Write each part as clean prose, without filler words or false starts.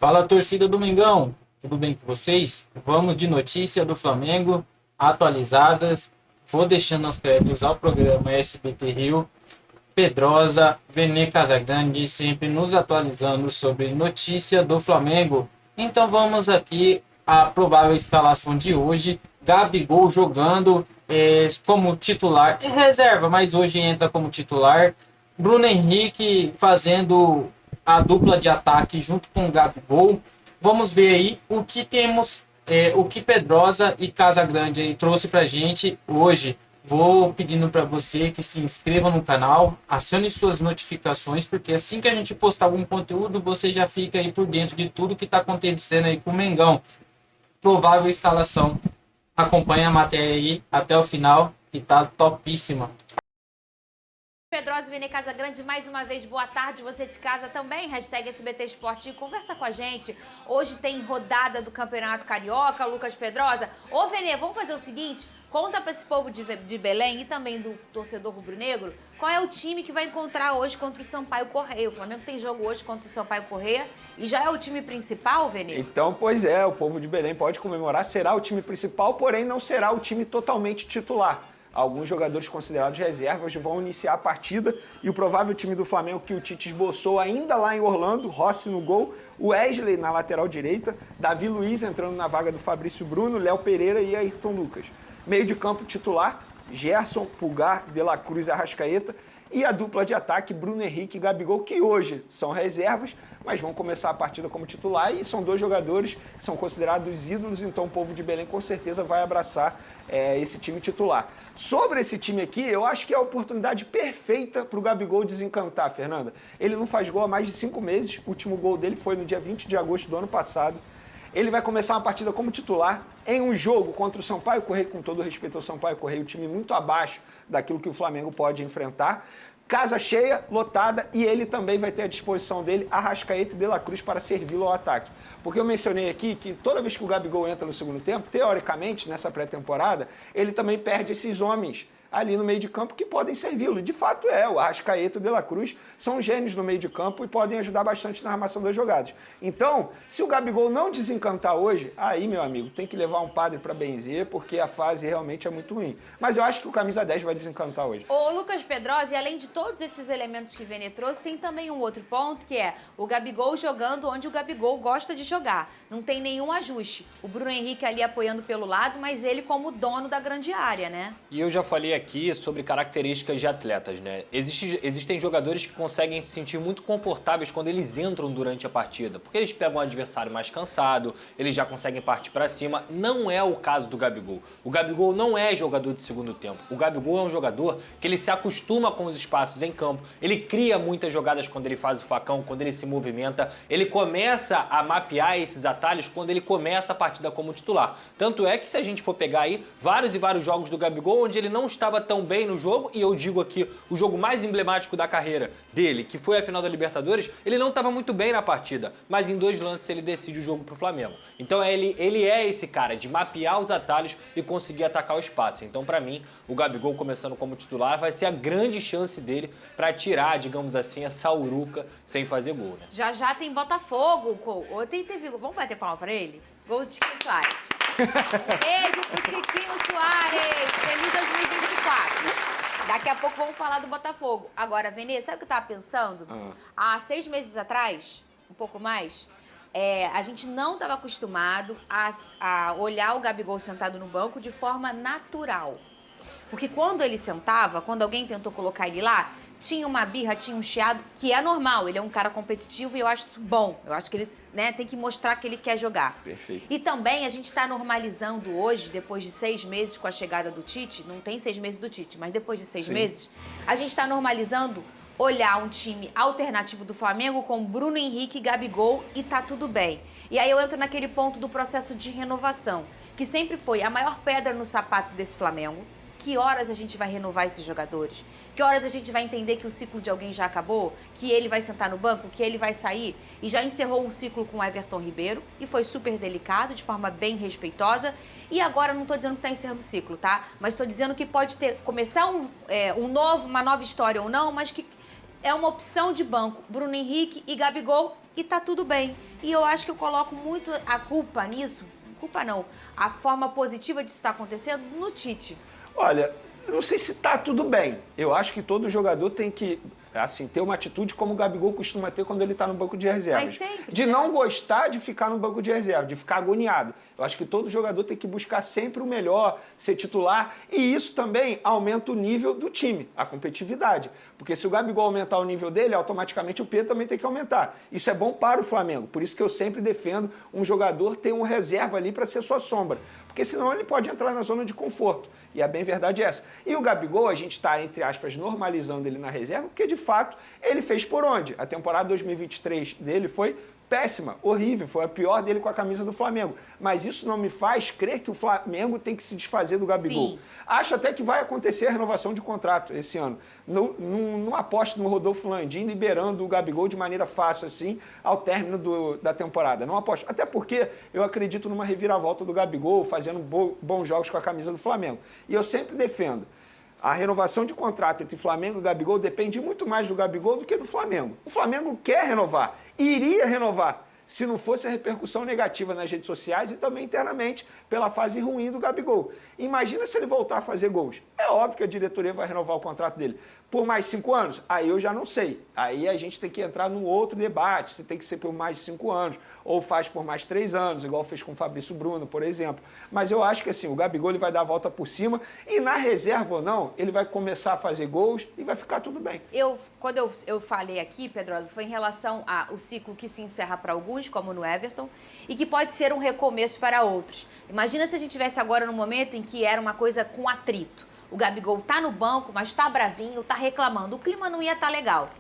Fala, torcida do Mengão, tudo bem com vocês? Vamos de notícia do Flamengo atualizadas. Vou deixando os créditos ao programa SBT Rio. Pedrosa, Vene Casagrande, sempre nos atualizando sobre notícia do Flamengo. Então vamos aqui à provável escalação de hoje. Gabigol jogando como titular, é reserva, mas hoje entra como titular. Bruno Henrique fazendo a dupla de ataque junto com o Gabigol. Vamos ver aí o que temos, o que Pedrosa e Casagrande aí trouxe pra gente hoje. Vou pedindo para você que se inscreva no canal, acione suas notificações, porque assim que a gente postar algum conteúdo, você já fica aí por dentro de tudo que está acontecendo aí com o Mengão. Provável escalação. Acompanhe a matéria aí até o final, que tá topíssima. Pedrosa e Vene Casagrande, mais uma vez, boa tarde, você de casa também, hashtag SBT Esporte, conversa com a gente. Hoje tem rodada do Campeonato Carioca, Lucas Pedrosa. Ô, Vene, vamos fazer o seguinte, conta pra esse povo de Belém e também do torcedor rubro-negro, qual é o time que vai encontrar hoje contra o Sampaio Corrêa. O Flamengo tem jogo hoje contra o Sampaio Corrêa e já é o time principal, Vene? Então, pois é, o povo de Belém pode comemorar, será o time principal, porém não será o time totalmente titular. Alguns jogadores considerados reservas vão iniciar a partida e o provável time do Flamengo que o Tite esboçou ainda lá em Orlando, Rossi no gol, Wesley na lateral direita, Davi Luiz entrando na vaga do Fabrício Bruno, Léo Pereira e Ayrton Lucas. Meio de campo titular, Gerson, Pulgar, De La Cruz e Arrascaeta. E a dupla de ataque, Bruno Henrique e Gabigol, que hoje são reservas, mas vão começar a partida como titular. E são dois jogadores que são considerados ídolos, então o povo de Belém com certeza vai abraçar esse time titular. Sobre esse time aqui, eu acho que é a oportunidade perfeita para o Gabigol desencantar, Fernanda. Ele não faz gol há mais de 5 meses, o último gol dele foi no dia 20 de agosto do ano passado. Ele vai começar uma partida como titular em um jogo contra o Sampaio Corrêa, com todo respeito ao Sampaio Corrêa, um time muito abaixo daquilo que o Flamengo pode enfrentar. Casa cheia, lotada, e ele também vai ter à disposição dele Arrascaeta e De La Cruz para servi-lo ao ataque. Porque eu mencionei aqui que toda vez que o Gabigol entra no segundo tempo, teoricamente, nessa pré-temporada, ele também perde esses homens ali no meio de campo que podem servi-lo. De fato o Arrascaeta e o De La Cruz são gênios no meio de campo e podem ajudar bastante na armação das jogadas. Então, se o Gabigol não desencantar hoje, aí, meu amigo, tem que levar um padre para benzer, porque a fase realmente é muito ruim. Mas eu acho que o camisa 10 vai desencantar hoje. Ô, Lucas Pedrosa, e além de todos esses elementos que o Vene trouxe, tem também um outro ponto, que é o Gabigol jogando onde o Gabigol gosta de jogar. Não tem nenhum ajuste. O Bruno Henrique ali apoiando pelo lado, mas ele como dono da grande área, né? E eu já falei aqui sobre características de atletas, né? Existem jogadores que conseguem se sentir muito confortáveis quando eles entram durante a partida, porque eles pegam um adversário mais cansado, eles já conseguem partir para cima. Não é o caso do Gabigol. O Gabigol não é jogador de segundo tempo. O Gabigol é um jogador que ele se acostuma com os espaços em campo, ele cria muitas jogadas quando ele faz o facão, quando ele se movimenta, ele começa a mapear esses atalhos quando ele começa a partida como titular. Tanto é que se a gente for pegar aí vários e vários jogos do Gabigol onde ele não estava tão bem no jogo, e eu digo aqui, o jogo mais emblemático da carreira dele, que foi a final da Libertadores, ele não estava muito bem na partida, mas em 2 lances ele decide o jogo pro Flamengo. Então ele é esse cara de mapear os atalhos e conseguir atacar o espaço. Então para mim, o Gabigol começando como titular vai ser a grande chance dele para tirar, digamos assim, essa uruca sem fazer gol, né? Já tem Botafogo. Vamos bater palma pra ele? Gol de Tiquinho Soares. Beijo pro Tiquinho Soares. Feliz 2024. Daqui a pouco vamos falar do Botafogo. Agora, Vene, sabe o que eu tava pensando? Há 6 meses atrás, um pouco mais, a gente não estava acostumado a olhar o Gabigol sentado no banco de forma natural. Porque quando ele sentava, quando alguém tentou colocar ele lá, tinha uma birra, tinha um chiado, que é normal. Ele é um cara competitivo e eu acho isso bom. Eu acho que ele tem que mostrar que ele quer jogar. Perfeito. E também a gente está normalizando hoje, depois de 6 meses com a chegada do Tite, não tem 6 meses do Tite, mas depois de 6 meses, a gente está normalizando olhar um time alternativo do Flamengo com Bruno Henrique e Gabigol e tá tudo bem. E aí eu entro naquele ponto do processo de renovação, que sempre foi a maior pedra no sapato desse Flamengo. Que horas a gente vai renovar esses jogadores? Que horas a gente vai entender que o ciclo de alguém já acabou? Que ele vai sentar no banco? Que ele vai sair? E já encerrou um ciclo com o Everton Ribeiro e foi super delicado, de forma bem respeitosa. E agora não estou dizendo que está encerrando o ciclo, tá? Mas estou dizendo que pode começar uma nova história ou não, mas que é uma opção de banco. Bruno Henrique e Gabigol e tá tudo bem. E eu acho que eu coloco muito a culpa nisso, culpa não, a forma positiva disso estar acontecendo no Tite. Olha, eu não sei se tá tudo bem. Eu acho que todo jogador tem que, assim, ter uma atitude como o Gabigol costuma ter quando ele tá no banco de reservas. Mas sempre, de né? não gostar de ficar no banco de reserva, de ficar agoniado. Eu acho que todo jogador tem que buscar sempre o melhor, ser titular, e isso também aumenta o nível do time, a competitividade. Porque se o Gabigol aumentar o nível dele, automaticamente o Pedro também tem que aumentar. Isso é bom para o Flamengo. Por isso que eu sempre defendo um jogador ter um reserva ali para ser sua sombra. Porque senão ele pode entrar na zona de conforto. E a bem verdade é essa. E o Gabigol, a gente está, entre aspas, normalizando ele na reserva, porque de fato ele fez por onde? A temporada 2023 dele foi péssima, horrível, foi a pior dele com a camisa do Flamengo. Mas isso não me faz crer que o Flamengo tem que se desfazer do Gabigol. Sim. Acho até que vai acontecer a renovação de contrato esse ano. Não aposto no Rodolfo Landim liberando o Gabigol de maneira fácil assim ao término da temporada. Não aposto. Até porque eu acredito numa reviravolta do Gabigol fazendo bons jogos com a camisa do Flamengo. E eu sempre defendo. A renovação de contrato entre Flamengo e Gabigol depende muito mais do Gabigol do que do Flamengo. O Flamengo quer renovar, iria renovar, se não fosse a repercussão negativa nas redes sociais e também internamente pela fase ruim do Gabigol. Imagina se ele voltar a fazer gols. É óbvio que a diretoria vai renovar o contrato dele. Por mais 5 anos? Aí eu já não sei. Aí a gente tem que entrar num outro debate, se tem que ser por mais 5 anos, ou faz por mais 3 anos, igual fez com o Fabrício Bruno, por exemplo. Mas eu acho que assim, o Gabigol ele vai dar a volta por cima e na reserva ou não, ele vai começar a fazer gols e vai ficar tudo bem. Quando eu falei aqui, Pedrosa, foi em relação ao ciclo que se encerra para alguns, como no Everton, e que pode ser um recomeço para outros. Imagina se a gente tivesse agora num momento em que era uma coisa com atrito. O Gabigol tá no banco, mas tá bravinho, tá reclamando. O clima não ia estar legal.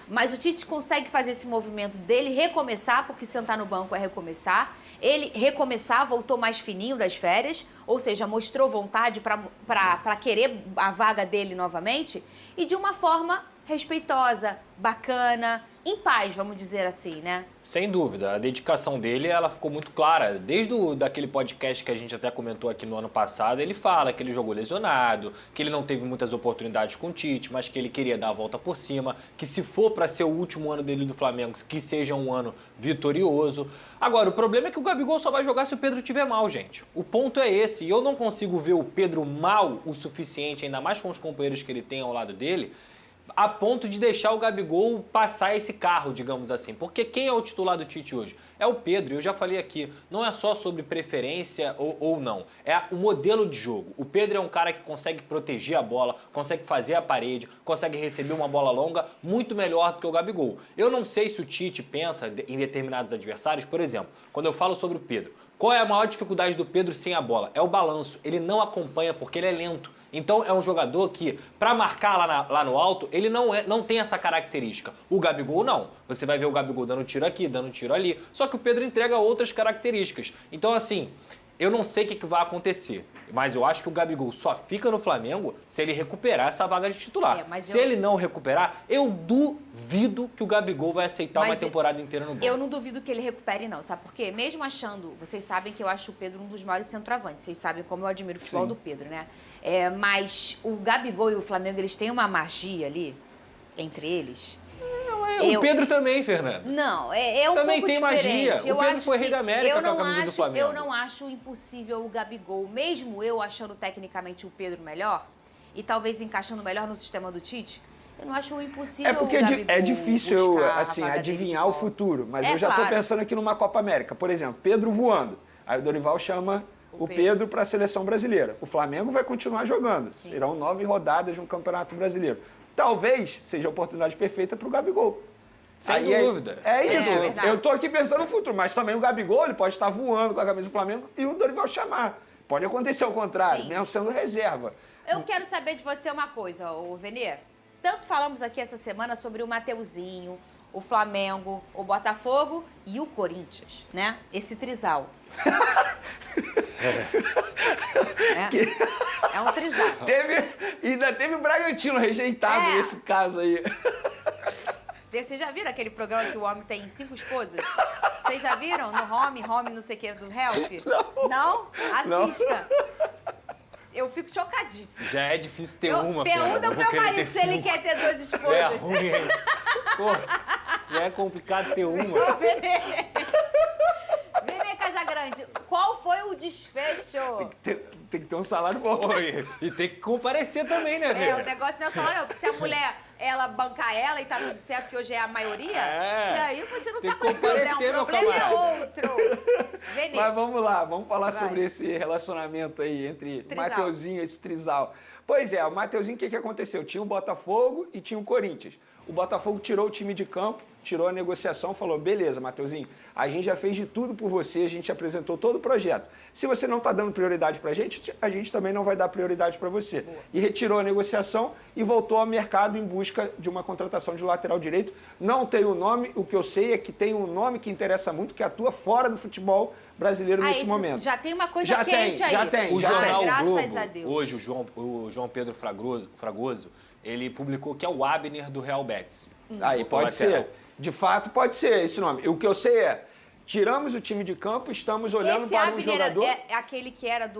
Mas o Tite consegue fazer esse movimento dele recomeçar, porque sentar no banco é recomeçar. Ele recomeçar, voltou mais fininho das férias, ou seja, mostrou vontade para querer a vaga dele novamente, e de uma forma respeitosa, bacana, em paz, vamos dizer assim, né? Sem dúvida, a dedicação dele, ela ficou muito clara. Desde daquele podcast que a gente até comentou aqui no ano passado, ele fala que ele jogou lesionado, que ele não teve muitas oportunidades com o Tite, mas que ele queria dar a volta por cima, que se for para ser o último ano dele do Flamengo, que seja um ano vitorioso. Agora, o problema é que o Gabigol só vai jogar se o Pedro estiver mal, gente. O ponto é esse, e eu não consigo ver o Pedro mal o suficiente, ainda mais com os companheiros que ele tem ao lado dele, a ponto de deixar o Gabigol passar esse carro, digamos assim. Porque quem é o titular do Tite hoje? É o Pedro. Eu já falei aqui, não é só sobre preferência ou não. É o modelo de jogo. O Pedro é um cara que consegue proteger a bola, consegue fazer a parede, consegue receber uma bola longa muito melhor do que o Gabigol. Eu não sei se o Tite pensa em determinados adversários. Por exemplo, quando eu falo sobre o Pedro, qual é a maior dificuldade do Pedro sem a bola? É o balanço. Ele não acompanha porque ele é lento. Então é um jogador que, para marcar lá no alto, ele não tem essa característica. O Gabigol não. Você vai ver o Gabigol dando tiro aqui, dando tiro ali. Só que o Pedro entrega outras características. Então assim, eu não sei o que vai acontecer. Mas eu acho que o Gabigol só fica no Flamengo se ele recuperar essa vaga de titular. Se ele não recuperar, eu duvido que o Gabigol vai aceitar uma temporada inteira no banco. Eu não duvido que ele recupere, não. Sabe por quê? Mesmo achando... Vocês sabem que eu acho o Pedro um dos maiores centroavantes. Vocês sabem como eu admiro o futebol do Pedro, né? Mas o Gabigol e o Flamengo, eles têm uma magia ali, entre eles... O Pedro também, Fernando. Não, é um também pouco tem diferente. magia. O Pedro foi rei da América com a camisa do Flamengo. Eu não acho impossível o Gabigol, mesmo eu achando tecnicamente o Pedro melhor, e talvez encaixando melhor no sistema do Tite, eu não acho impossível. É porque é difícil eu adivinhar o futuro, mas eu já estou pensando aqui numa Copa América. Por exemplo, Pedro voando. Aí o Dorival chama o Pedro para a seleção brasileira. O Flamengo vai continuar jogando. Sim. Serão 9 rodadas no Campeonato Brasileiro. Talvez seja a oportunidade perfeita para o Gabigol. Sem dúvida. É isso. Eu estou aqui pensando no futuro, mas também o Gabigol ele pode estar voando com a camisa do Flamengo e o Dorival chamar. Pode acontecer ao contrário, mesmo sendo reserva. Eu quero saber de você uma coisa, Venê. Tanto falamos aqui essa semana sobre o Mateuzinho, o Flamengo, o Botafogo e o Corinthians, né? Esse trisal. É um trisal. Ainda teve o Bragantino rejeitado nesse caso aí. Vocês já viram aquele programa que o homem tem 5 esposas? Vocês já viram? No Home não sei o que, do Help? Não? Assista. Eu fico chocadíssima. Já é difícil ter uma, Pergunta pro meu marido se ele quer ter 2 esposas. É ruim, hein? Pô, Já é complicado ter uma. Ô, Vene Casagrande, qual foi o desfecho? Tem que ter um salário bom. E tem que comparecer também, né, O velho? negócio não é só não, porque se a mulher, ela bancar ela e tá tudo certo, que hoje é a maioria, e aí você não Tem tá que com esse problema, comparecer, o meu problema é camarada. outro. Vene, Mas vamos lá, vamos falar Vai. sobre esse relacionamento aí entre Trisal. Mateuzinho e esse trisal. Pois é, o Mateuzinho, o que aconteceu? Tinha o Botafogo e tinha o Corinthians. O Botafogo tirou o time de campo, tirou a negociação, falou, beleza, Mateuzinho, a gente já fez de tudo por você, a gente apresentou todo o projeto. Se você não está dando prioridade para a gente também não vai dar prioridade para você. Boa. E retirou a negociação e voltou ao mercado em busca de uma contratação de lateral direito. Não tem o nome, o que eu sei é que tem um nome que interessa muito, que atua fora do futebol brasileiro nesse isso momento. já tem uma coisa Já quente tem, aí. já tem. O Já jornal graças Globo, a Deus. hoje, o João Pedro Fragoso, ele publicou que é o Abner do Real Betis. Aí, O pode lateral. ser. De fato, pode ser esse nome. O que eu sei é, tiramos o time de campo, estamos olhando Esse para um Abner jogador... é aquele que era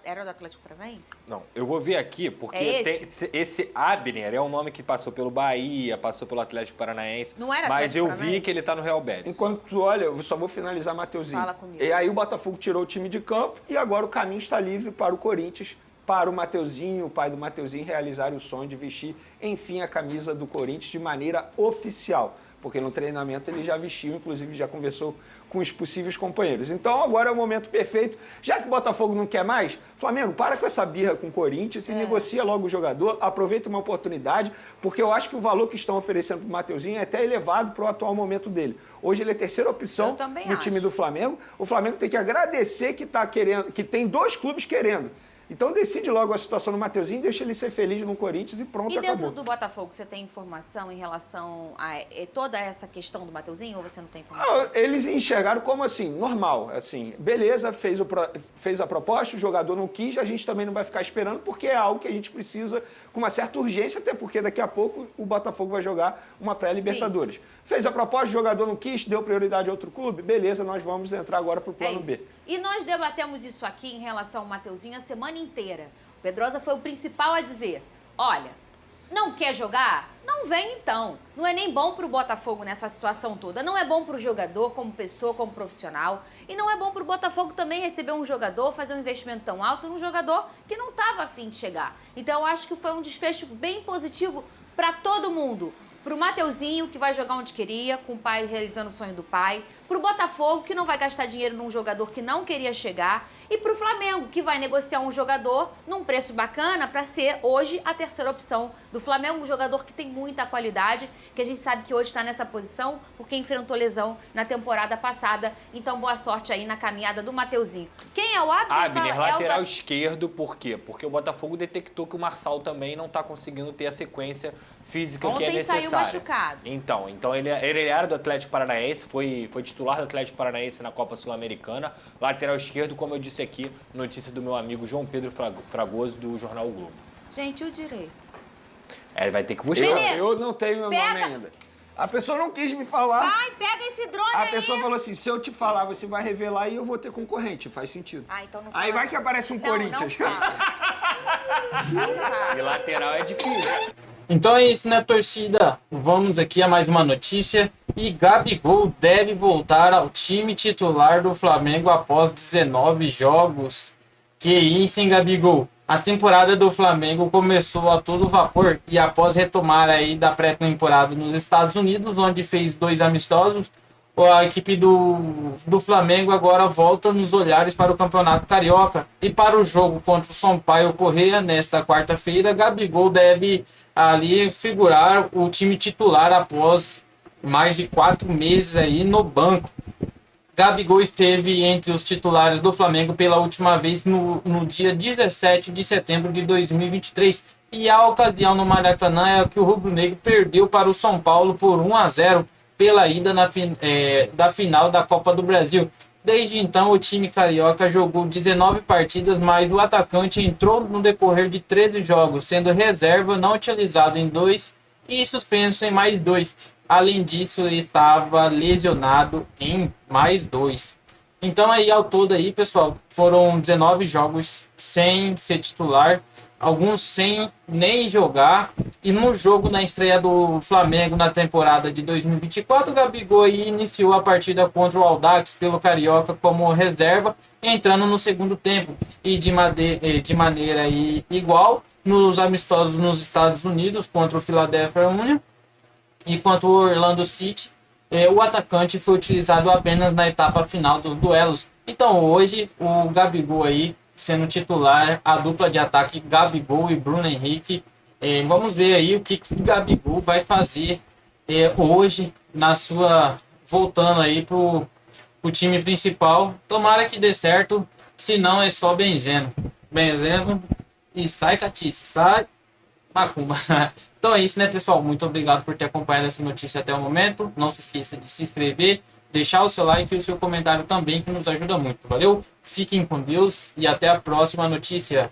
era do Atlético Paranaense? Não, eu vou ver aqui, porque É esse Abner é um nome que passou pelo Bahia, passou pelo Atlético Paranaense. Não era Mas Atlético eu vi Paranaense? que ele tá no Real Betis. Enquanto tu olha, eu só vou finalizar, Mateuzinho. Fala comigo. E aí o Botafogo tirou o time de campo e agora o caminho está livre para o Corinthians, para o Mateuzinho, o pai do Mateuzinho, realizar o sonho de vestir, enfim, a camisa do Corinthians de maneira oficial. Porque no treinamento ele já vestiu, inclusive já conversou com os possíveis companheiros. Então agora é o momento perfeito. Já que o Botafogo não quer mais, Flamengo, para com essa birra com o Corinthians e negocia logo o jogador, aproveita uma oportunidade, porque eu acho que o valor que estão oferecendo para o Mateuzinho é até elevado para o atual momento dele. Hoje ele é terceira opção Eu também no acho. time do Flamengo. O Flamengo tem que agradecer que tá querendo, que tem dois clubes querendo. Então decide logo a situação do Mateuzinho, deixa ele ser feliz no Corinthians e pronto, E dentro acabou. do Botafogo, você tem informação em relação a toda essa questão do Mateuzinho ou você não tem informação? Ah, eles enxergaram como assim, normal, assim, beleza, fez a proposta, o jogador não quis, a gente também não vai ficar esperando, porque é algo que a gente precisa com uma certa urgência, até porque daqui a pouco o Botafogo vai jogar uma pré-Libertadores. Fez a proposta, o jogador não quis, deu prioridade a outro clube, beleza, nós vamos entrar agora para o plano B. isso. E nós debatemos isso aqui em relação ao Mateuzinho a semana inteira. O Pedrosa foi o principal a dizer, olha, não quer jogar? Não vem então. Não é nem bom pro Botafogo nessa situação toda. Não é bom pro jogador como pessoa, como profissional. E não é bom pro Botafogo também receber um jogador, fazer um investimento tão alto num jogador que não estava afim de chegar. Então eu acho que foi um desfecho bem positivo para todo mundo. Pro Mateuzinho, que vai jogar onde queria, com o pai realizando o sonho do pai. Pro Botafogo, que não vai gastar dinheiro num jogador que não queria chegar. E pro Flamengo, que vai negociar um jogador num preço bacana para ser hoje a terceira opção do Flamengo. Um jogador que tem muita qualidade, que a gente sabe que hoje está nessa posição porque enfrentou lesão na temporada passada. Então, boa sorte aí na caminhada do Mateuzinho. Quem é o Abner? Abner, Fala, lateral é o esquerdo, por quê? Porque o Botafogo detectou que o Marçal também não está conseguindo ter a sequência física que é Ontem necessária. saiu machucado. Então ele era do Atlético Paranaense, foi titular do Atlético Paranaense na Copa Sul-Americana. Lateral esquerdo, como eu disse aqui, notícia do meu amigo João Pedro Fragoso, do Jornal o Globo. Gente, o direito. Vai ter que buscar. Menino, Eu não tenho meu nome pega. ainda. A pessoa não quis me falar. Vai, pega esse drone A aí. pessoa falou assim, se eu te falar, você vai revelar e eu vou ter concorrente. Faz sentido. Ah, então não fala. Aí vai que aparece um Não, Corinthians. Não fala. Não fala. E lateral é difícil. Então é isso, né, torcida? Vamos aqui a mais uma notícia. E Gabigol deve voltar ao time titular do Flamengo após 19 jogos. Que isso, hein, Gabigol? A temporada do Flamengo começou a todo vapor e após retomar aí da pré-temporada nos Estados Unidos, onde fez 2 amistosos, a equipe do Flamengo agora volta nos olhares para o Campeonato Carioca. E para o jogo contra o Sampaio Corrêa, nesta quarta-feira, Gabigol deve ali figurar o time titular após mais de 4 meses aí no banco. Gabigol esteve entre os titulares do Flamengo pela última vez no dia 17 de setembro de 2023. E a ocasião no Maracanã é que o rubro-negro perdeu para o São Paulo por 1-0 pela ida da final da Copa do Brasil. Desde então, o time carioca jogou 19 partidas, mas o atacante entrou no decorrer de 13 jogos, sendo reserva, não utilizado em 2 e suspenso em mais 2. Além disso, ele estava lesionado em mais 2. Então, aí ao todo, aí, pessoal, foram 19 jogos sem ser titular. alguns sem nem jogar. E no jogo na estreia do Flamengo na temporada de 2024, o Gabigol aí iniciou a partida contra o Audax pelo Carioca como reserva, entrando no segundo tempo. E de maneira aí igual nos amistosos nos Estados Unidos contra o Philadelphia Union e contra o Orlando City, o atacante foi utilizado apenas na etapa final dos duelos. Então hoje o Gabigol aí sendo titular, a dupla de ataque Gabigol e Bruno Henrique. Vamos ver aí o que o Gabigol vai fazer hoje na sua voltando aí pro time principal. Tomara que dê certo, se não é só benzendo e sai catice, sai macumba. Então é isso, né, pessoal? Muito obrigado por ter acompanhado essa notícia até o momento. Não se esqueça de se inscrever, deixar o seu like e o seu comentário também, que nos ajuda muito. Valeu? Fiquem com Deus e até a próxima notícia.